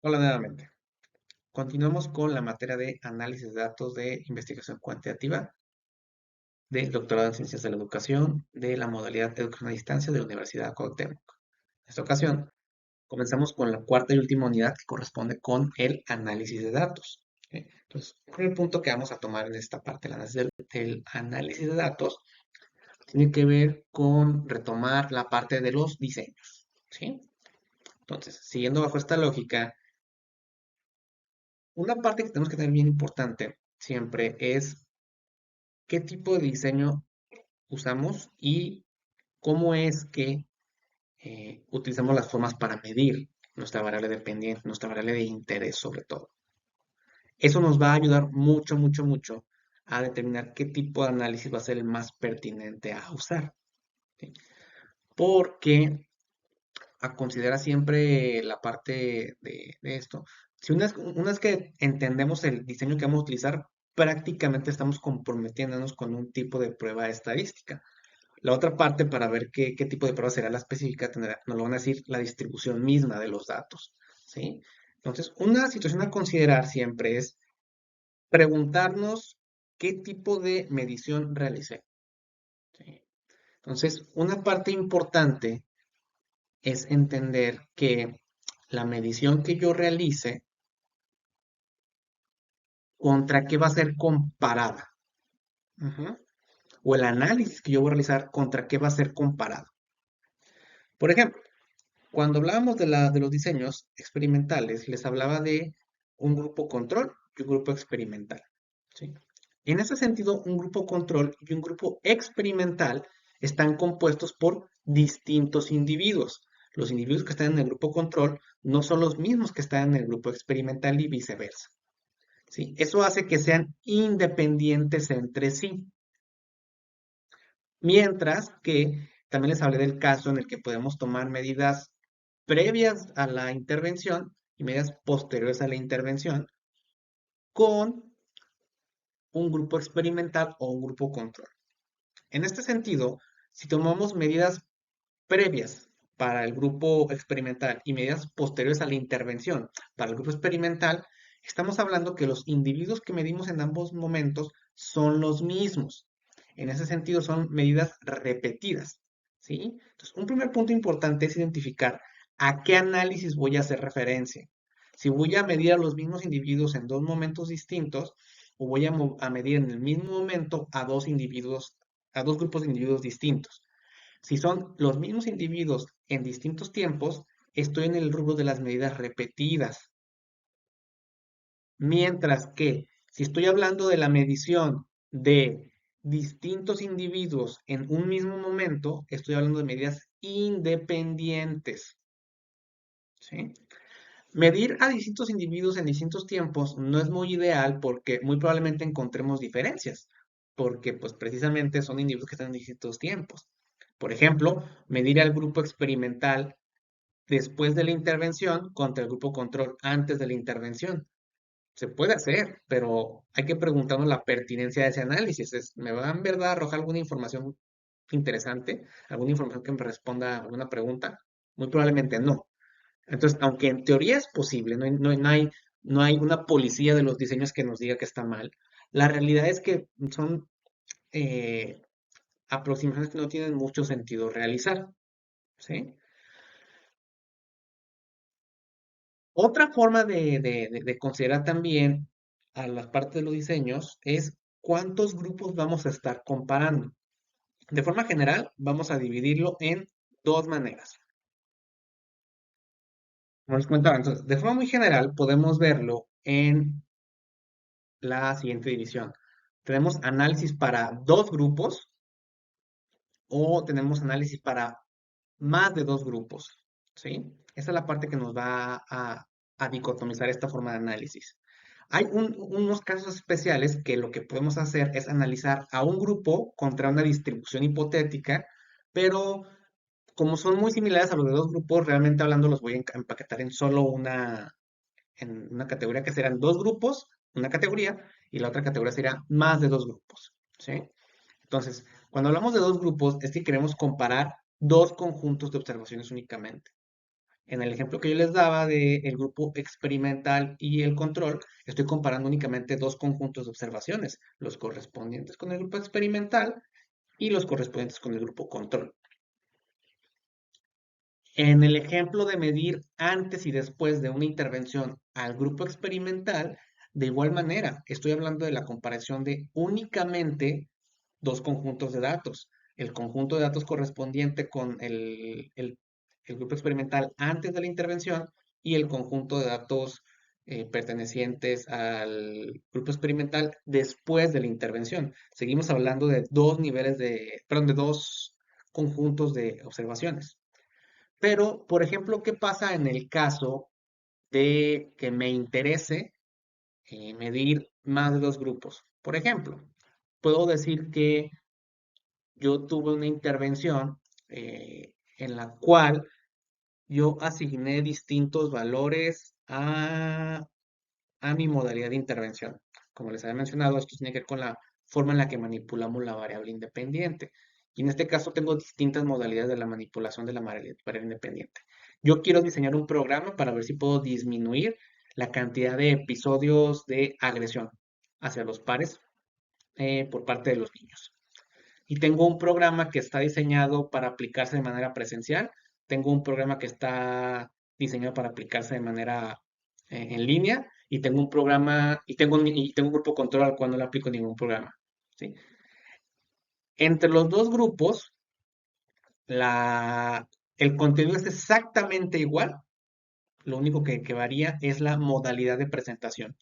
Hola nuevamente. Continuamos con la materia de análisis de datos de investigación cuantitativa del doctorado en Ciencias de la Educación de la modalidad de educación a distancia de la Universidad Cuauhtémoc. En esta ocasión, comenzamos con la cuarta y última unidad que corresponde con el análisis de datos. ¿Ok? Entonces, el primer punto que vamos a tomar en esta parte del análisis de datos tiene que ver con retomar la parte de los diseños. ¿Sí? Entonces, siguiendo bajo esta lógica, una parte que tenemos que tener bien importante siempre es qué tipo de diseño usamos y cómo es que utilizamos las formas para medir nuestra variable dependiente, nuestra variable de interés sobre todo. Eso nos va a ayudar mucho, mucho, mucho a determinar qué tipo de análisis va a ser el más pertinente a usar. ¿Sí? Porque a considerar siempre la parte de esto, si una vez que entendemos el diseño que vamos a utilizar, prácticamente estamos comprometiéndonos con un tipo de prueba estadística. La otra parte, para ver qué tipo de prueba será la específica, nos lo van a decir la distribución misma de los datos, ¿sí? Entonces, una situación a considerar siempre es preguntarnos qué tipo de medición realicé, ¿sí? Entonces, una parte importante es entender que la medición que yo realice, ¿contra qué va a ser comparada? Ujú. O el análisis que yo voy a realizar, ¿contra qué va a ser comparado? Por ejemplo, cuando hablábamos de los diseños experimentales, les hablaba de un grupo control y un grupo experimental, ¿sí? En ese sentido, un grupo control y un grupo experimental están compuestos por distintos individuos. Los individuos que están en el grupo control no son los mismos que están en el grupo experimental y viceversa, ¿sí? Eso hace que sean independientes entre sí. Mientras que también les hablé del caso en el que podemos tomar medidas previas a la intervención y medidas posteriores a la intervención con un grupo experimental o un grupo control. En este sentido, si tomamos medidas previas para el grupo experimental y medidas posteriores a la intervención para el grupo experimental, estamos hablando que los individuos que medimos en ambos momentos son los mismos. En ese sentido, son medidas repetidas, ¿sí? Entonces, un primer punto importante es identificar a qué análisis voy a hacer referencia. Si voy a medir a los mismos individuos en dos momentos distintos o voy a medir en el mismo momento a dos individuos, a dos grupos de individuos distintos. Si son los mismos individuos en distintos tiempos, estoy en el rubro de las medidas repetidas. Mientras que si estoy hablando de la medición de distintos individuos en un mismo momento, estoy hablando de medidas independientes. ¿Sí? Medir a distintos individuos en distintos tiempos no es muy ideal porque muy probablemente encontremos diferencias, porque pues precisamente son individuos que están en distintos tiempos. Por ejemplo, medir al grupo experimental después de la intervención contra el grupo control antes de la intervención. Se puede hacer, pero hay que preguntarnos la pertinencia de ese análisis. ¿Me va en verdad a arrojar alguna información interesante? ¿Alguna información que me responda a alguna pregunta? Muy probablemente no. Entonces, aunque en teoría es posible, no hay una policía de los diseños que nos diga que está mal, la realidad es que son eh, aproximaciones que no tienen mucho sentido realizar, ¿sí? Otra forma de considerar también a las partes de los diseños es cuántos grupos vamos a estar comparando. De forma general, vamos a dividirlo en dos maneras. Como les comentaba, entonces, de forma muy general, podemos verlo en la siguiente división. Tenemos análisis para dos grupos o tenemos análisis para más de dos grupos, ¿sí? Esa es la parte que nos va a dicotomizar esta forma de análisis. Hay unos casos especiales que lo que podemos hacer es analizar a un grupo contra una distribución hipotética, pero como son muy similares a los de dos grupos, realmente hablando los voy a empaquetar en una categoría que serán dos grupos, una categoría, y la otra categoría sería más de dos grupos, ¿sí? Entonces, cuando hablamos de dos grupos, es que queremos comparar dos conjuntos de observaciones únicamente. En el ejemplo que yo les daba del grupo experimental y el control, estoy comparando únicamente dos conjuntos de observaciones, los correspondientes con el grupo experimental y los correspondientes con el grupo control. En el ejemplo de medir antes y después de una intervención al grupo experimental, de igual manera, estoy hablando de la comparación de únicamente dos conjuntos de datos. El conjunto de datos correspondiente con el grupo experimental antes de la intervención y el conjunto de datos pertenecientes al grupo experimental después de la intervención. Seguimos hablando de dos niveles perdón, de dos conjuntos de observaciones. Pero, por ejemplo, ¿qué pasa en el caso de que me interese medir más de dos grupos? Por ejemplo, puedo decir que yo tuve una intervención en la cual yo asigné distintos valores a mi modalidad de intervención. Como les había mencionado, esto tiene que ver con la forma en la que manipulamos la variable independiente. Y en este caso tengo distintas modalidades de la manipulación de la variable independiente. Yo quiero diseñar un programa para ver si puedo disminuir la cantidad de episodios de agresión hacia los pares por parte de los niños. Y tengo un programa que está diseñado para aplicarse de manera presencial. Tengo un programa que está diseñado para aplicarse de manera en línea. Y tengo un programa y tengo un grupo control al cual no le aplico ningún programa. ¿Sí? Entre los dos grupos, el contenido es exactamente igual. Lo único que varía es la modalidad de presentación.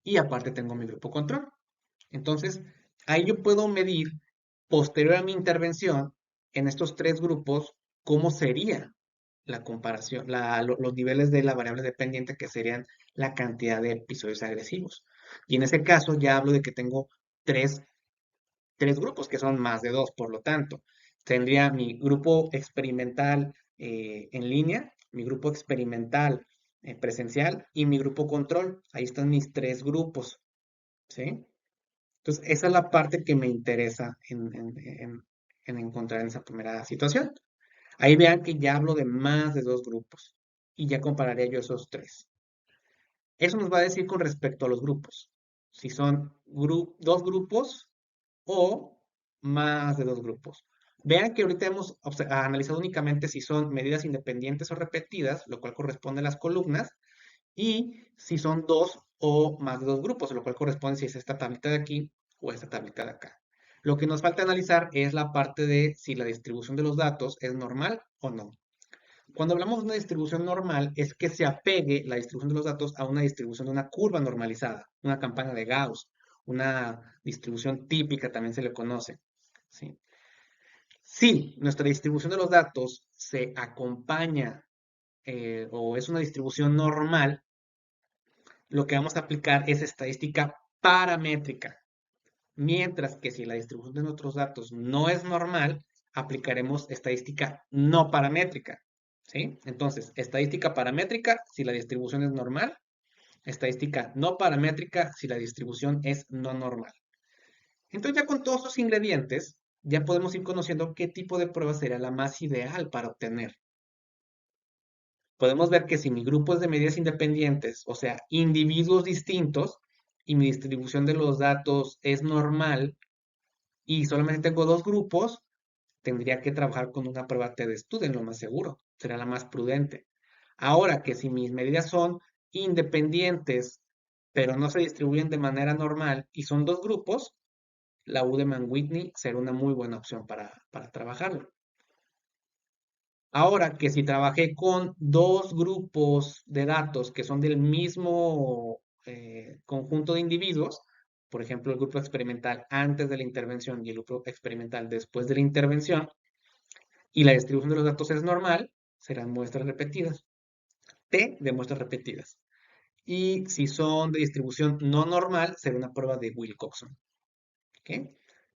Y aparte tengo mi grupo control. Entonces, ahí yo puedo medir, posterior a mi intervención, en estos tres grupos, cómo sería la comparación, los niveles de la variable dependiente, que serían la cantidad de episodios agresivos. Y en ese caso ya hablo de que tengo tres, tres grupos, que son más de dos, por lo tanto. Tendría mi grupo experimental en línea, mi grupo experimental presencial y mi grupo control. Ahí están mis tres grupos, ¿sí? Entonces, esa es la parte que me interesa en encontrar en esa primera situación. Ahí vean que ya hablo de más de dos grupos y ya compararía yo esos tres. Eso nos va a decir con respecto a los grupos, si son dos grupos o más de dos grupos. Vean que ahorita hemos analizado únicamente si son medidas independientes o repetidas, lo cual corresponde a las columnas, y si son dos o más de dos grupos, lo cual corresponde si es esta tablita de aquí o esta tablita de acá. Lo que nos falta analizar es la parte de si la distribución de los datos es normal o no. Cuando hablamos de una distribución normal, es que se apegue la distribución de los datos a una distribución de una curva normalizada, una campana de Gauss, una distribución típica también se le conoce. ¿Sí? Si nuestra distribución de los datos se acompaña o es una distribución normal, lo que vamos a aplicar es estadística paramétrica. Mientras que si la distribución de nuestros datos no es normal, aplicaremos estadística no paramétrica. ¿Sí? Entonces, estadística paramétrica si la distribución es normal, estadística no paramétrica si la distribución es no normal. Entonces, ya con todos esos ingredientes, ya podemos ir conociendo qué tipo de prueba sería la más ideal para obtener. Podemos ver que si mi grupo es de medidas independientes, o sea, individuos distintos, y mi distribución de los datos es normal y solamente tengo dos grupos, tendría que trabajar con una prueba T-de-Student, lo más seguro, será la más prudente. Ahora que si mis medidas son independientes, pero no se distribuyen de manera normal y son dos grupos, la Udeman-Whitney será una muy buena opción para trabajarlo. Ahora que si trabajé con dos grupos de datos que son del mismo conjunto de individuos, por ejemplo, el grupo experimental antes de la intervención y el grupo experimental después de la intervención, y la distribución de los datos es normal, serán muestras repetidas. T de muestras repetidas. Y si son de distribución no normal, será una prueba de Wilcoxon. ¿Ok?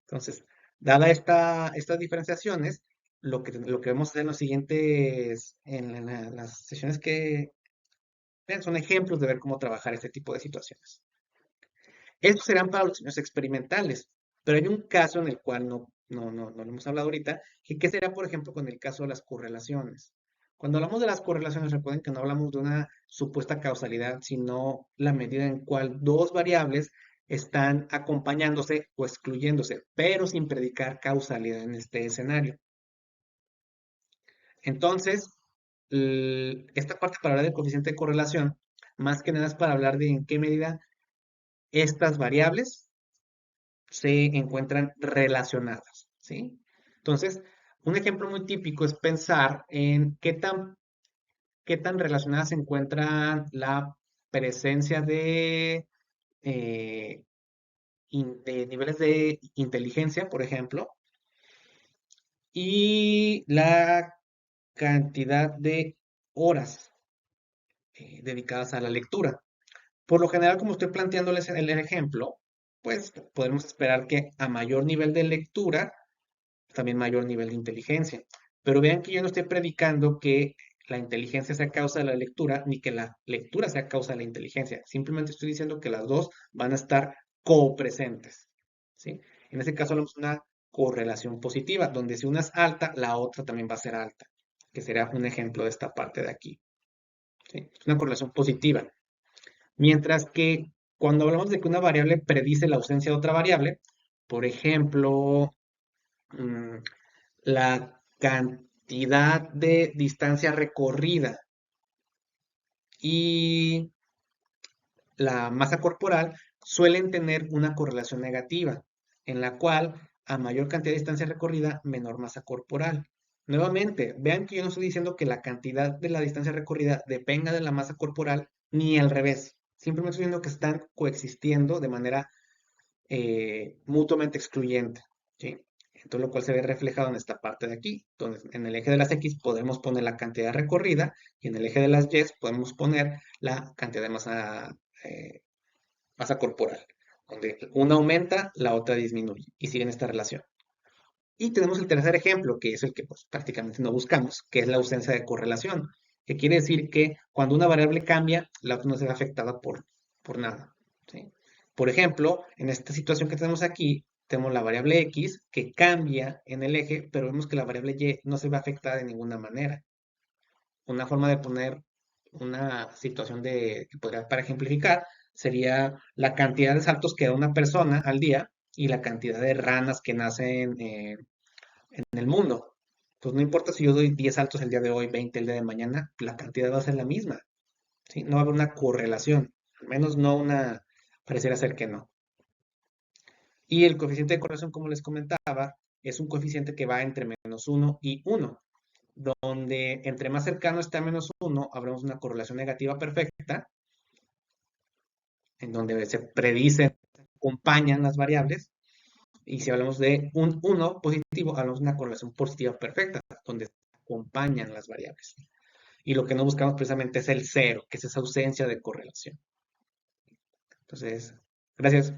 Entonces, dada estas diferenciaciones, lo que vamos a hacer en los siguientes, en las sesiones que ven, son ejemplos de ver cómo trabajar este tipo de situaciones. Estos serán para los diseños experimentales, pero hay un caso en el cual no lo hemos hablado ahorita, que qué será, por ejemplo, con el caso de las correlaciones. Cuando hablamos de las correlaciones, recuerden que no hablamos de una supuesta causalidad, sino la medida en cual dos variables están acompañándose o excluyéndose, pero sin predicar causalidad en este escenario. Entonces, esta parte para hablar del coeficiente de correlación, más que nada es para hablar de en qué medida estas variables se encuentran relacionadas, ¿sí? Entonces, un ejemplo muy típico es pensar en qué tan relacionada se encuentra la presencia eh, de niveles de inteligencia, por ejemplo, y la cantidad de horas dedicadas a la lectura. Por lo general, como estoy planteándoles el ejemplo, pues podemos esperar que a mayor nivel de lectura, también mayor nivel de inteligencia. Pero vean que yo no estoy predicando que la inteligencia sea causa de la lectura, ni que la lectura sea causa de la inteligencia. Simplemente estoy diciendo que las dos van a estar copresentes, ¿sí? En ese caso hablamos de una correlación positiva, donde si una es alta, la otra también va a ser alta, que será un ejemplo de esta parte de aquí, ¿sí? Es una correlación positiva. Mientras que cuando hablamos de que una variable predice la ausencia de otra variable, por ejemplo, mm, la cantidad de distancia recorrida y la masa corporal suelen tener una correlación negativa, en la cual a mayor cantidad de distancia recorrida, menor masa corporal. Nuevamente, vean que yo no estoy diciendo que la cantidad de la distancia recorrida dependa de la masa corporal, ni al revés. Simplemente estoy diciendo que están coexistiendo de manera mutuamente excluyente, ¿sí? Entonces, lo cual se ve reflejado en esta parte de aquí, donde en el eje de las X podemos poner la cantidad recorrida y en el eje de las Y podemos poner la cantidad de masa corporal, donde una aumenta, la otra disminuye y siguen esta relación. Y tenemos el tercer ejemplo, que es el que pues, prácticamente no buscamos, que es la ausencia de correlación, que quiere decir que cuando una variable cambia, la otra no se ve afectada por nada, ¿sí? Por ejemplo, en esta situación que tenemos aquí, tenemos la variable x que cambia en el eje, pero vemos que la variable y no se ve afectada de ninguna manera. Una forma de poner una situación que podría, para ejemplificar, sería la cantidad de saltos que da una persona al día y la cantidad de ranas que nacen en el mundo. Pues no importa si yo doy 10 saltos el día de hoy, 20 el día de mañana, la cantidad va a ser la misma, ¿sí? No va a haber una correlación, al menos no una, pareciera ser que no. Y el coeficiente de correlación, como les comentaba, es un coeficiente que va entre -1 y 1, donde entre más cercano esté a -1, habremos una correlación negativa perfecta, en donde se predicen, acompañan las variables, y si hablamos de un 1 positivo, hablamos de una correlación positiva perfecta, donde se acompañan las variables. Y lo que no buscamos precisamente es el cero, que es esa ausencia de correlación. Entonces, gracias.